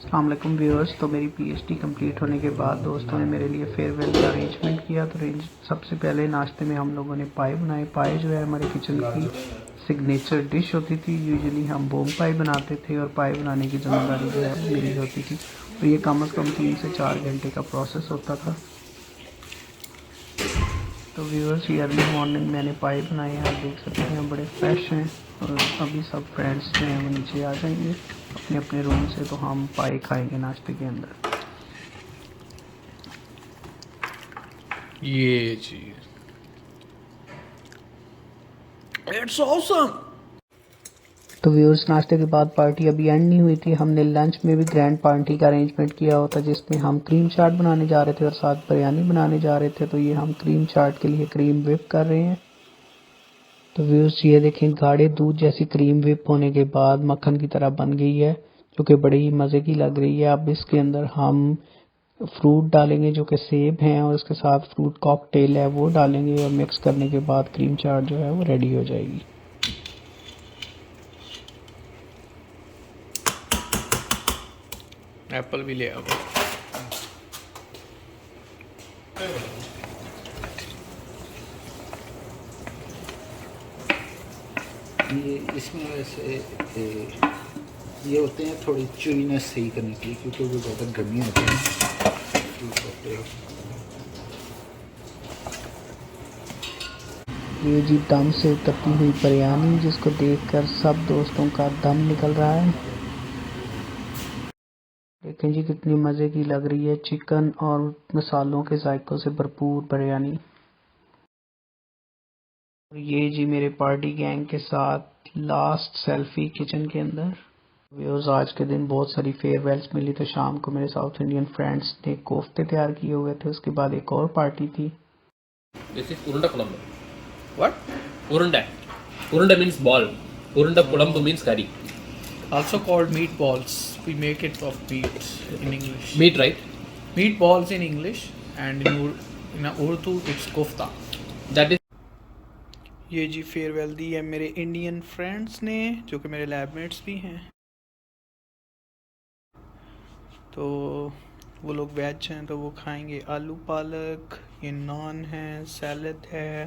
अस्सलाम वालेकुम व्यूअर्स। तो मेरी पीएचडी कंप्लीट होने के बाद दोस्तों ने मेरे लिए फेयरवेल का अरेंजमेंट किया। तो सबसे पहले नाश्ते में हम लोगों ने पाए बनाए। पाए जो है हमारे किचन की सिग्नेचर डिश होती थी। यूजुअली हम बोम पाई बनाते थे और पाए बनाने की जिम्मेदारी जो है वो मेरी होती थी। तो ये कम से कम 3 से 4 घंटे का प्रोसेस होता था। तो व्यूअर्स ये अर्ली मॉर्निंग मैंने पाए बनाए हैं, आप देख सकते हैं बड़े फ्रेश हैं। और अभी सब फ्रेंड्स जो हैं वो नीचे आ जाएंगे अपने अपने रूम से, तो हम पाए खाएंगे नाश्ते के अंदर। ये चीज इट्स ऑसम। तो व्यूअर्स नाश्ते के बाद पार्टी अभी एंड नहीं हुई थी। हमने लंच में भी ग्रैंड पार्टी का अरेंजमेंट किया होता, जिसमें हम क्रीम चाट बनाने जा रहे थे और साथ बिरयानी बनाने जा रहे थे। तो ये हम क्रीम चाट के लिए क्रीम व्हिप कर रहे हैं। तो व्यूअर्स ये देखें, गाढ़े दूध जैसी क्रीम व्हिप होने के बाद मक्खन की तरह बन गई है, जो कि बड़ी ही मज़े की लग रही है। अब इसके अंदर हम फ्रूट डालेंगे जो कि सेब हैं, और इसके साथ फ्रूट कॉकटेल है वो डालेंगे, और मिक्स करने के बाद क्रीम चाट जो है वो रेडी हो जाएगी। एप्पल भी ले आओ। ये इसमें वैसे ये होते हैं थोड़ी च्यूइनेस सही करने के लिए, क्योंकि वो ज़्यादा गर्मी होती है। ये जी दम से उतरती हुई बिरयानी, जिसको देखकर सब दोस्तों का दम निकल रहा है। देखें जी कितनी मज़े की लग रही है, चिकन और मसालों के जायकों से भरपूर बिरयानी। ये जी मेरे पार्टी गैंग के साथ लास्ट सेल्फी किचन के अंदर। व्यूअर्स आज के दिन बहुत सारी फेयरवेल्स मिली, तो शाम को मेरे साउथ इंडियन फ्रेंड्स ने कोफ्ते तैयार किए हुए थे। उसके बाद एक और पार्टी थी। This is urunda kulambu. What? Urunda. Urunda means ball. Urunda kulambu means curry. Also called meatballs. We make it of meat in English. Meat, right? Meatballs in English, and in Urdu it's kofta. That is ये जी farewell दी है मेरे Indian friends ने, जो कि मेरे लैबमेट्स भी हैं। तो वो लोग वेज हैं तो वो खाएंगे आलू पालक, ये नान है, सैलड है,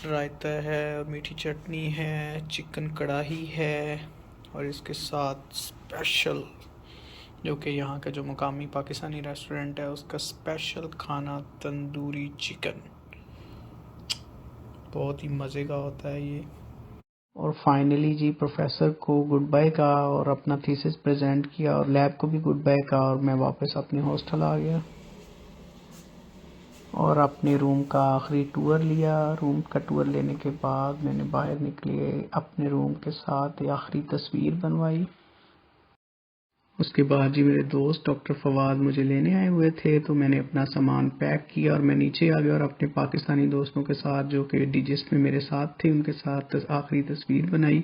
रायता है, मीठी चटनी है, चिकन कढ़ाई है, और इसके साथ स्पेशल जो कि यहाँ का जो मुकामी पाकिस्तानी रेस्टोरेंट है उसका स्पेशल खाना तंदूरी चिकन। बहुत ही मज़े का होता है ये। और फाइनली जी प्रोफेसर को गुड बाय कहा और अपना थीसिस प्रेजेंट किया, और लैब को भी गुड बाय कहा, और मैं वापस अपने हॉस्टल आ गया और अपने रूम का आखिरी टूर लिया। रूम का टूर लेने के बाद मैंने बाहर निकले अपने रूम के साथ आखिरी तस्वीर बनवाई। उसके बाद जी मेरे दोस्त डॉक्टर फवाद मुझे लेने आए हुए थे, तो मैंने अपना सामान पैक किया और मैं नीचे आ गया और अपने पाकिस्तानी दोस्तों के साथ जो कि जिसमें मेरे साथ थे उनके साथ आखिरी तस्वीर बनाई।